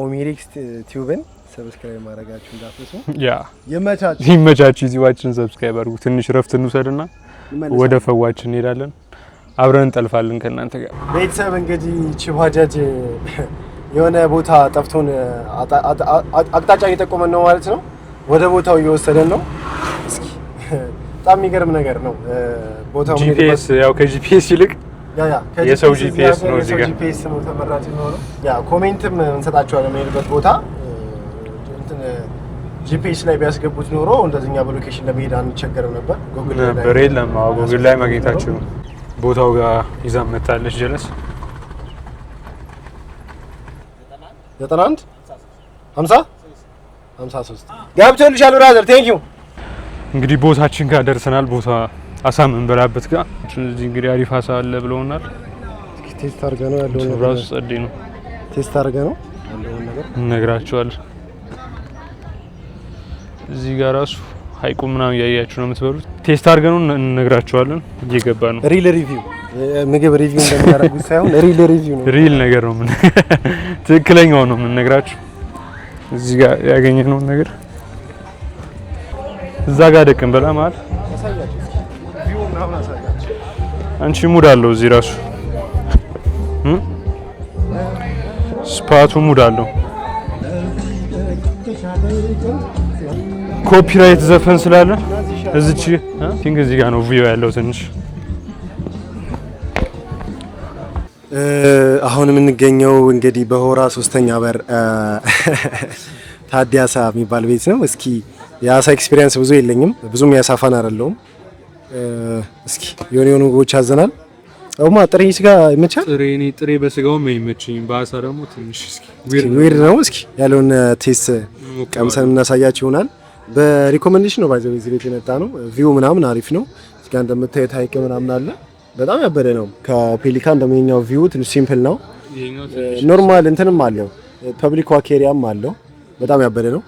Speaker 2: ኦሚሪክስ ቲዩብን ሰብስክራይብ ማድረጋችሁ እንዳትረሱ። ያ ይመቻችሁ። ዩቲዩባችንን ሰብስክራይብ አድርጉ። ትንሽ ረፍት እንውሰድና ወደ ፈዋችን እንሄዳለን።
Speaker 3: አብረን እንጠልፋለን ከእናንተ ጋር።
Speaker 2: ቤተሰብ እንግዲህ ቺባጃጅ የሆነ ቦታ ጠፍቶን አቅጣጫ እየጠቆመን ነው ማለት ነው። ወደ ቦታው እየወሰደን ነው። እስኪ በጣም የሚገርም ነገር ነው። ቦታው
Speaker 3: ጂፒኤስ ያው ከጂፒኤስ ይልቅ የሰው ጂፒኤስ ነው እዚህ ጋር
Speaker 2: ጂፒኤስ ነው ተመራጭ ነው። ያ ኮሜንትም እንሰጣቸዋለን የሄድበት ቦታ እንትን ጂፒኤስ ላይ ቢያስገቡት ኖሮ እንደዚህኛ በሎኬሽን ለመሄድ አንቸገርም ነበር። ጉግል ላይ
Speaker 3: ነበር የለም። አዎ ጉግል ላይ ማግኘታችሁ ቦታው ጋር ይዛ መታለች ጀለስ
Speaker 2: 91 50 53 ገብቶልሻል ብራዘር ቴንክ ዩ።
Speaker 3: እንግዲህ ቦታችን ጋር ደርሰናል። ቦታ አሳ የምንበላበት ጋር እዚህ እንግዲህ አሪፍ አሳ አለ ብለውናል።
Speaker 2: ቴስት አድርገ ነው ያለው ነገር
Speaker 3: ራሱ ጸዴ ነው።
Speaker 2: ቴስት አድርገ ነው ያለው ነገር
Speaker 3: እነግራችኋለሁ። እዚህ ጋር ራሱ ሀይቁ ምናምን ያያችሁ ነው የምትበሉት። ቴስት አድርገን ነው እንነግራችኋለን። እየገባ ነው።
Speaker 2: ሪል ሪቪው ምግብ ሪቪው እንደምናደርጉት ሳይሆን ሪል ሪቪው ነው።
Speaker 3: ሪል ነገር ነው ምን ትክክለኛው ነው የምንነግራችሁ። እዚህ ጋር ያገኘነው ነገር እዛ ጋር ደቅን በላ ማለት
Speaker 2: ቪው ምናምን አሳያችሁ።
Speaker 3: አንቺ ሙድ አለው እዚህ ራሱ ስፓቱ ሙድ አለው። ኮፒራይት ዘፈን ስላለ እዚች ቲንግ እዚህ ጋር ነው ቪው ያለው ትንሽ።
Speaker 2: አሁን የምንገኘው እንግዲህ በሆራ 3ኛ በር ታዲያሳ የሚባል ቤት ነው። እስኪ የአሳ ኤክስፒሪየንስ ብዙ የለኝም፣ ብዙም ያሳፋን አይደለሁም። እስኪ የሆነ ምግቦች አዘናል። አውማ ጥሬ ስጋ ይመቻል።
Speaker 3: ጥሬ በስጋውም አይመችኝም፣ በአሳ ደግሞ ትንሽ እስኪ
Speaker 2: ዊርድ ነው። እስኪ ያለውን ቴስት ቀምሰን እናሳያችሁ ይሆናል። በሪኮሜንዴሽን ነው ባይዘው እዚህ ቤት የመጣ ነው። ቪው ምናምን አሪፍ ነው። እዚህ ጋር እንደምታዩት ሀይቅ ምናምን አለ። በጣም ያበደ ነው። ከፔሊካን እንደምኛው ቪው ትንሽ ሲምፕል ነው። ኖርማል እንትንም አለው፣ ፐብሊክ ዋኬሪያም አለው። በጣም ያበደ ነው።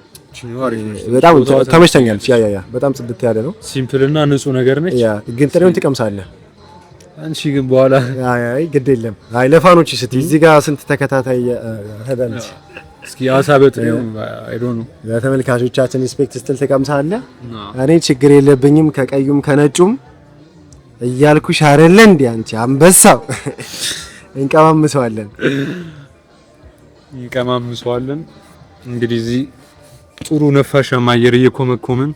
Speaker 2: በጣም ተመችቶኛል። ያ በጣም ጽድት ያለ ነው።
Speaker 3: ሲምፕል እና ንጹህ ነገር ነች።
Speaker 2: ያ ግን ጥሬውን ትቀምሳለህ
Speaker 3: አንቺ ግን በኋላ
Speaker 2: አይ ግድ የለም። አይ ለፋኖች ስትይ እዚህ ጋር ስንት ተከታታይ ሄደንት
Speaker 3: እስኪ አሳ በጥሬው አይ ዶንት ኖ
Speaker 2: ለተመልካቾቻችን ሪስፔክት ስትል ትቀምሳለህ። እኔ ችግር የለብኝም ከቀዩም ከነጩም እያልኩሽ አይደለ እንዴ አንቺ አንበሳው። እንቀማምሰዋለን። እንግዲህ እዚህ ጥሩ ነፋሻማ አየር እየኮመኮምን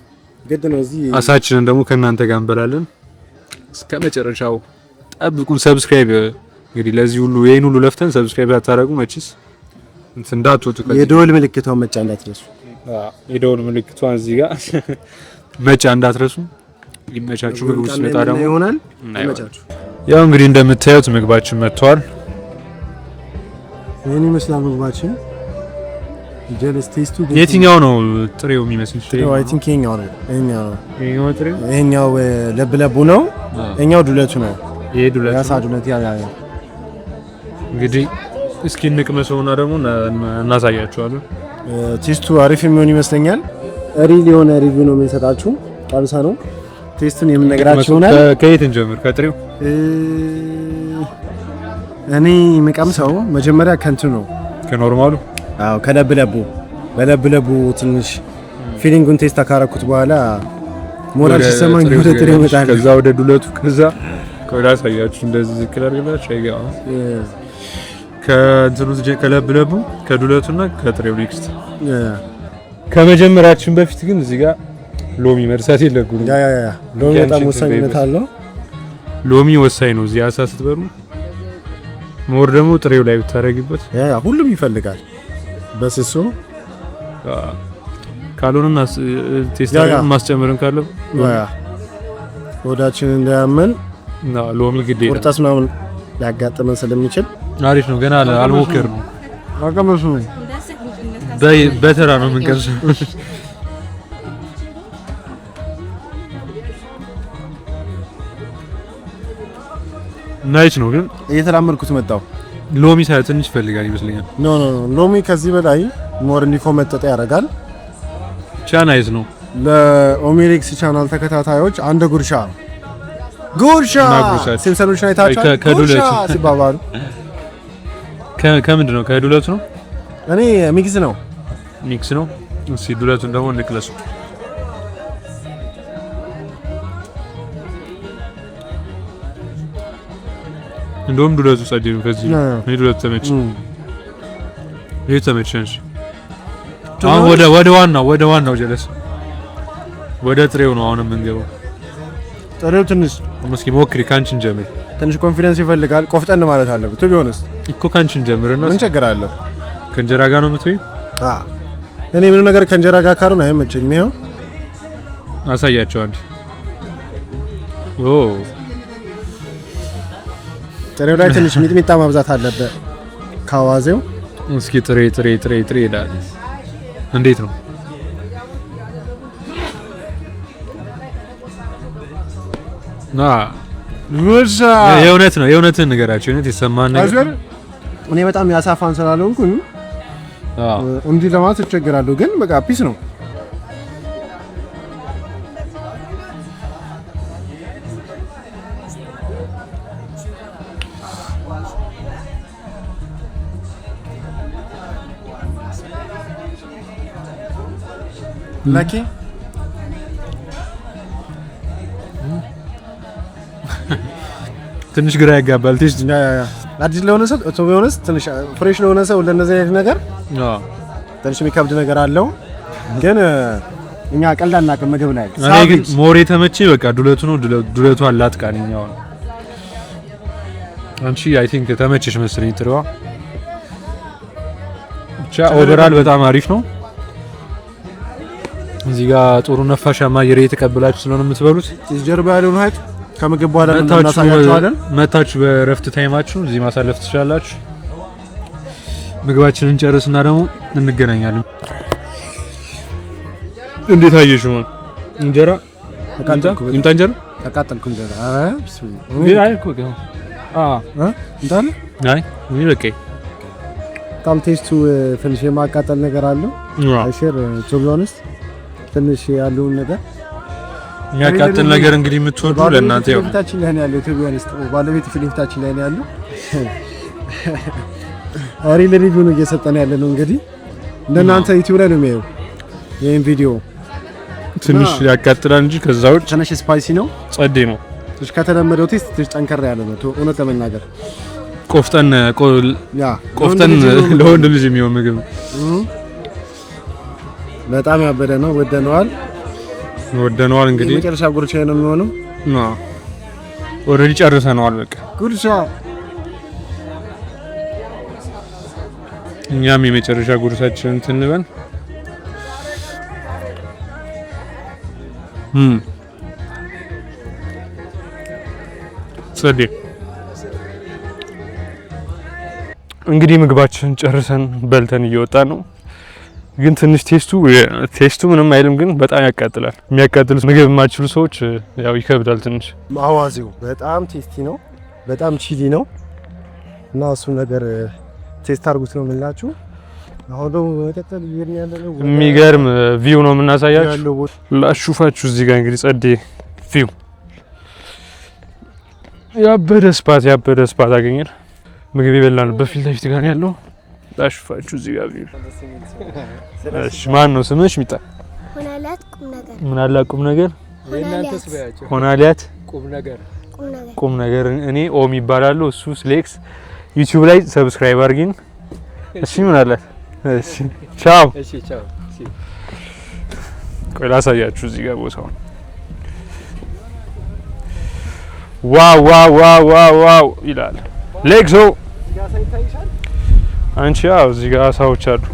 Speaker 2: ግድ ነው። እዚህ አሳችንን ደግሞ ከእናንተ ጋር እንበላለን። እስከ መጨረሻው ጠብቁን። ሰብስክራይብ እንግዲህ ለዚህ ሁሉ ይሄን ሁሉ ለፍተን ሰብስክራይብ አታረጉ መችስ እንዳትወጡ። የደወል ምልክቷን መጫን እንዳትረሱ። የደወል ምልክቷን እዚህ ጋር መጫን እንዳትረሱ። ይመቻችሁ። ምግቡ ሲመጣ ደግሞ ይሆናል። ይመቻችሁ። ያው እንግዲህ እንደምታዩት ምግባችን መጥቷል። ይሄን ይመስላል ምግባችን። ጀለስ ቴስቱ የትኛው ነው ጥሬው የሚመስል? ጥሬው አይ ቲንክ ይሄኛው ነው። ይሄኛው ጥሬው ይሄኛው ለብለቡ ነው። ይሄኛው ዱለቱ ነው። ይሄ ዱለቱ ያሳ ዱለት ያ እንግዲህ እስኪ እንቅመሰውና ደግሞ እናሳያችኋለን። ቴስቱ አሪፍ የሚሆን ይመስለኛል። ሪል የሆነ ሪቪው ነው የምንሰጣችሁ። ቀምሳ ነው ቴስቱን የምንነግራችሁ ይሆናል። ከየት እንጀምር? ከጥሬው እኔ የምቀምሰው መጀመሪያ ከእንትኑ ነው ከኖርማሉ። አዎ ከለብለቡ በለብለቡ ትንሽ ፊሊንጉን ቴስት አካረኩት በኋላ ሞራል ሲሰማኝ ወደ ጥሬው መጣለ። ከዛ ወደ ዱለቱ ከዛ ቆዳ ሳያችሁ እንደዚህ ዝክር አድርጋችሁ አይጋው ከእንትኑ ከለብለቡ ከዱለቱና ከጥሬው ኔክስት። ከመጀመራችን በፊት ግን እዚህ ጋር ሎሚ መርሳት የለብንም። ያ ሎሚ በጣም ወሳኝነት አለው። ሎሚ ወሳኝ ነው እዚህ አሳ ስትበሉ። ሞር ደግሞ ጥሬው ላይ ብታረግበት ያ ሁሉም ይፈልጋል። በስሱ ካልሆነና ቴስታን ማስጨመርን ካለ ወዳችን እንዳያመን ሎሚ ግዴታ ቁርጣስ ምናምን ሊያጋጥመን ስለሚችል አሪፍ ነው። ገና አልሞከርንም። አቀመሱ በተራ ነው የምንቀምሰው። ናይስ ነው ግን እየተላመድኩት መጣው። ሎሚ ሳይ ትንሽ ይፈልጋል ይመስለኛል። ኖ ሎሚ ከዚህ በላይ ሞር እንዲፎመጠጠ ያደርጋል። ናይስ ነው። ለኦሜሌክስ ቻናል ተከታታዮች አንድ ጉርሻ ሲምሰኖች ላይ ታቻ ከዱለቱ ሲባባሉ ከምንድን ነው? ከዱለቱ ነው። እኔ ሚክስ ነው። እሺ ዱለቱን ደግሞ እንቅለሱ።
Speaker 3: እንደውም ዱለቱ ጸዴ ነው። ከዚህ እኔ ዱለቱ ተመቸኝ። ይሄ ተመቸኝ። አሁን ወደ ዋናው ጀለስ ወደ ጥሬው ነው አሁን የምንገባው።
Speaker 2: ጥሬው ትንሽ
Speaker 3: እስኪ ሞክሪ፣ ካንቺን ጀምር።
Speaker 2: ትንሽ ኮንፊደንስ ይፈልጋል። ቆፍጠን ማለት አለበት። ቱ ቢሆንስ
Speaker 3: እኮ ካንቺን ጀምርና
Speaker 2: ምን ችግር አለው?
Speaker 3: ከእንጀራ ጋር ነው የምትበይው?
Speaker 2: እኔ ምንም ነገር ከእንጀራ ጋር ካልሆነ አይመቸኝም። ይሄው
Speaker 3: አሳያቸው አንዴ።
Speaker 2: ጥሬው ላይ ትንሽ ሚጥሚጣ ማብዛት አለበት ካዋዜው።
Speaker 3: እስኪ ጥሬ ይላል። እንዴት ነው? የእውነትን ንገራቸው። የእውነት የሰማን ነገር
Speaker 2: እኔ በጣም ያሳፋን ስላልሆንኩኝ እንዲህ ለማለት እቸገራለሁ፣ ግን በቃ ፒስ ነው። ላኪ
Speaker 3: ትንሽ ግራ ያጋባል።
Speaker 2: አዲስ ለሆነ ሰው ቢሆንስ ትንሽ ፍሬሽ ለሆነ ሰው ለነዚህ አይነት ነገር ትንሽ የሚከብድ ነገር አለው። ግን እኛ ቀልድ አናውቅም ምግብ ላይ።
Speaker 3: እኔ ግን ሞሬ ተመቼ በቃ ዱለቱ ነው። ዱለቱ አላት ቃልኛው ነው። አንቺ አይ ቲንክ ተመቼሽ መሰለኝ ጥሬዋ። ብቻ ኦቨራል በጣም አሪፍ ነው። እዚህ ጋር ጥሩ ነፋሻማ አየር እየተቀበላችሁ ስለሆነ የምትበሉት
Speaker 2: ጀርባ ያለውን ሀይቅ ከምግብ በኋላ እናሳያችኋለን።
Speaker 3: መታችሁ በረፍት ታይማችሁ እዚህ ማሳለፍ ትችላላችሁ። ምግባችንን ጨርስና ደግሞ እንገናኛለን። እንዴት አየሽው? እንጀራ ይምጣ እንጀራ
Speaker 2: ተቃጠልኩ። እንጀራ
Speaker 3: አይ እኮ
Speaker 2: እንዳለ
Speaker 3: አይ ምን በቃ
Speaker 2: በጣም ቴስቱ ትንሽ የማቃጠል ነገር አለው። አይሸር ቱ ቢ ኦነስት ትንሽ ያለውን ነገር
Speaker 3: የሚያቃጥል ነገር እንግዲህ የምትወዱ ለእናንተ ያው
Speaker 2: ፊታችን ላይ ነው ያለው። ቱ ቢ ኦነስት ባለቤት ፊታችን ላይ ነው ያለው። አሪ ለሪቪው ነው እየሰጠን ያለ ነው። እንግዲህ እንደናንተ ዩቲዩብ ላይ ነው የሚያየው ይሄን ቪዲዮ።
Speaker 3: ትንሽ ያቃጥላል እንጂ ከዛው
Speaker 2: ትንሽ ስፓይሲ ነው፣
Speaker 3: ጸዴ ነው።
Speaker 2: ትንሽ ከተለመደው ቴስት ትንሽ ጠንከር ያለ ነው። እውነት ለመናገር
Speaker 3: ቆፍጠን ለወንድ ልጅ የሚሆን ምግብ ነው።
Speaker 2: በጣም ያበደ ነው። ወደነዋል። እንግዲህ መጨረሻ ጉርሻ ነው የሚሆነው።
Speaker 3: ኦልሬዲ ጨርሰናል። በቃ
Speaker 2: ጉርሻ
Speaker 3: እኛም የመጨረሻ ጉርሳችንን እንትን እንበል። ጸዴ እንግዲህ ምግባችንን ጨርሰን በልተን እየወጣን ነው። ግን ትንሽ ቴስቱ ምንም አይልም፣ ግን በጣም ያቃጥላል። የሚያቃጥሉት ምግብ የማይችሉ ሰዎች ያው ይከብዳል ትንሽ።
Speaker 2: አዋዜው በጣም ቴስቲ ነው፣ በጣም ቺሊ ነው እና እሱ ነገር ቴስት አድርጉት ነው የምላችሁ። አሁን ደግሞ መቀጠል ያለው
Speaker 3: የሚገርም ቪው ነው የምናሳያችሁ። ላሹፋችሁ እዚህ ጋር እንግዲህ ጸዴ ቪው ያበደ ስፓት አገኘን። ምግብ የበላን በፊት ለፊት ጋር ያለው ላሹፋችሁ እዚህ ጋር ቪው። እሺ ማን ነው ስምሽ? ሚጣ
Speaker 4: ሆናላት ቁም ነገር።
Speaker 3: ምን አላ ቁም ነገር?
Speaker 4: የእናንተስ በያቸው።
Speaker 3: ሆናላት ቁም ነገር። እኔ ኦም ይባላል፣ እሱ ስሌክስ። ዩቲዩብ ላይ ሰብስክራይብ አድርጊን። እሺ ምን አላት? እሺ ቻው።
Speaker 5: እሺ ቻው። እሺ
Speaker 3: ቆይ ላሳያችሁ እዚህ ጋር ቦታውን። ዋው ይላል ሌክሶ። አንቺ ያው እዚህ ጋር አሳዎች አሉ።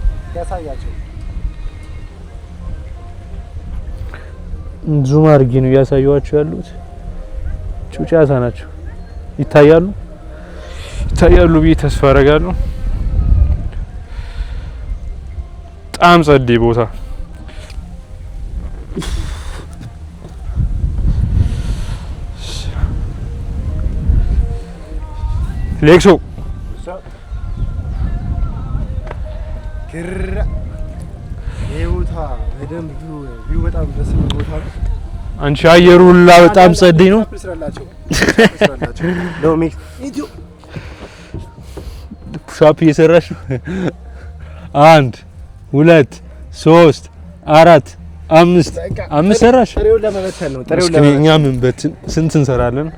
Speaker 3: ዙም አድርጊ ነው እያሳየኋቸው ያሉት። ጩጬ አሳ ናቸው። ይታያሉ ብዬ ተስፋ አደርጋለሁ። በጣም ጸዴ ቦታ። ሌክሶ
Speaker 2: ቦታ በደንብ ቪው በጣም ደስ የሚል ቦታ ነው።
Speaker 3: አንቺ አየሩ ሁላ በጣም ጸዴ ነው። ፑሻፕ እየሰራሽ ነው። 1 2 3 4 5 ሰራሽ።
Speaker 2: ጥሬው ለመበተን ነው።
Speaker 3: እኛ ምን በትን ስንት እንሰራለን?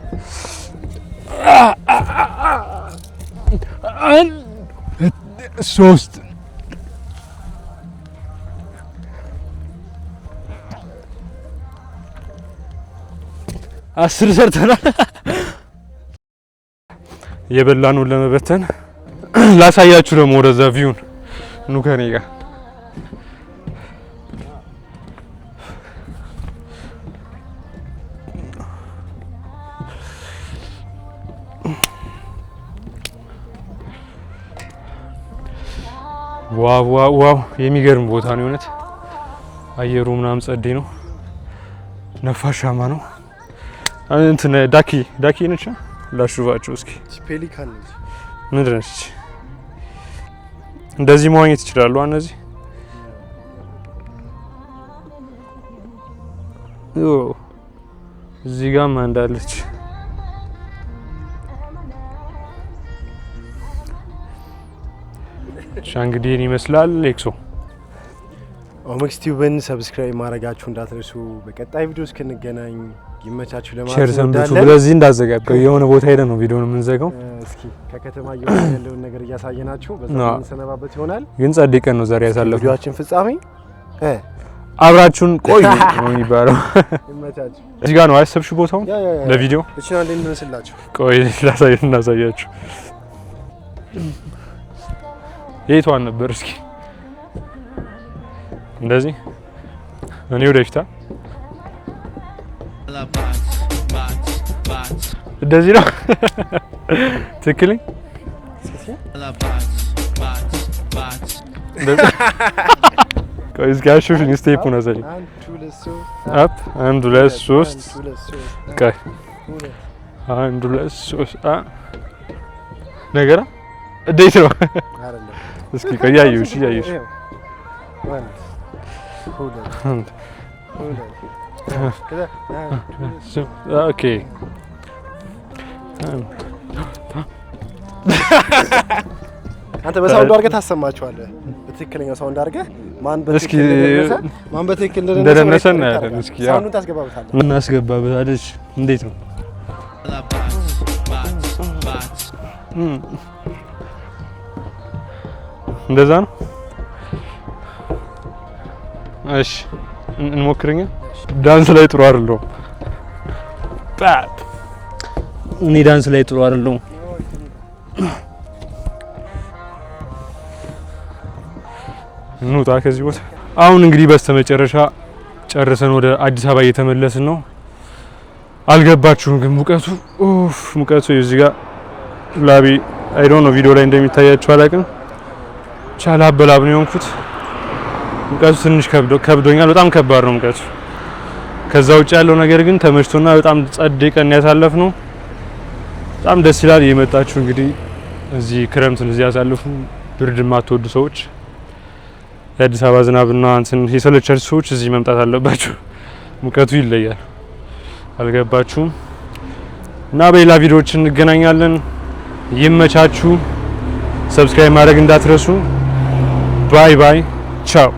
Speaker 3: 3 10 ሰርተናል። የበላነውን ለመበተን ላሳያችሁ ደግሞ ወደዛ ቪውን ኑ ከኔ ጋር ዋው የሚገርም ቦታ ነው የሆነት አየሩ ምናምን ጸዴ ነው ነፋሻማ ነው እንትን ዳኪ ነች ላሹባችሁ እስኪ
Speaker 2: ፔሊካን ነች
Speaker 3: ምንድን ነች እንደዚህ መዋኘት ይችላሉ እነዚህ እዚህ ጋር እንዳለች ሻንግዲን ይመስላል ኤክሶ
Speaker 2: ኦሜክስ ቲዩብን ሰብስክራይብ ማድረጋችሁ እንዳትረሱ በቀጣይ ቪዲዮ እስክንገናኝ ይመቻችሁ ለማለት
Speaker 3: ሼር ሰንብቱ ስለዚህ እንዳዘጋቀው የሆነ ቦታ ሄደ ነው ቪዲዮውን የምንዘጋው
Speaker 2: እስኪ ከከተማ ያለውን ነገር እያሳየናችሁ በዛ እንሰነባበት ይሆናል
Speaker 3: ግን ጸዴ ቀን ነው ዛሬ ያሳለፈው
Speaker 2: ቪዲዮአችን ፍጻሜ
Speaker 3: አብራችሁን ቆዩ ነው የሚባለው
Speaker 2: ይመቻችሁ
Speaker 3: እዚህ ጋር ነው አሰብሽ ቦታውን ለቪዲዮ
Speaker 2: እሺ አንዴ እንመስላችሁ
Speaker 3: ቆይ እናሳያችሁ የቷን ነበር እስኪ እንደዚህ እኔ ወደፊታ እንደዚህ ነው ትክክለኛ ቆይ እስኪ አሹፍኝ ስቴፑን አሳይ አፕ 1 2 3 ቆይ 1 2 3 ነገራ እንዴት ነው እስኪ ቆይ ያዩሽ ኦኬ
Speaker 2: አንተ በሳውንድ አድርገህ ታሰማቸዋለህ በትክክለኛው ሳውንድ አድርገህ ማን በትክክል
Speaker 3: እንደደረሰ እናያለን እስኪ
Speaker 2: ሳውንዱን ታስገባበታለህ
Speaker 3: እናስገባበታለች እንዴት ነው እንደዛ ነው እሺ እንሞክርኛ ዳንስ ላይ ጥሩ አይደለም እኔ ዳንስ ላይ ጥሩ አይደለም እንውጣ ከዚህ ቦታ አሁን እንግዲህ በስተመጨረሻ ጨርሰን ወደ አዲስ አበባ እየተመለስን ነው አልገባችሁም ግን ሙቀቱ እዚህ ጋር ላቢ አይ ዶንት ኖ ቪዲዮ ላይ እንደሚታያችሁ አላውቅም ቻላ አበላብ ነው የሆንኩት ሙቀቱ ትንሽ ከብዶኛል በጣም ከባድ ነው ሙቀቱ ከዛ ውጭ ያለው ነገር ግን ተመችቶና በጣም ጸዴ ቀን ያሳለፍነው በጣም ደስ ይላል የመጣችሁ እንግዲህ እዚህ ክረምትን እዚህ ያሳልፉ ብርድ የማትወዱ ሰዎች የአዲስ አበባ ዝናብና እንትን የሰለቻችሁ ሰዎች እዚህ መምጣት አለባችሁ ሙቀቱ ይለያል አልገባችሁም እና በሌላ ቪዲዮዎች እንገናኛለን ይመቻችሁ ሰብስክራይብ ማድረግ እንዳትረሱ ባይ ባይ ቻው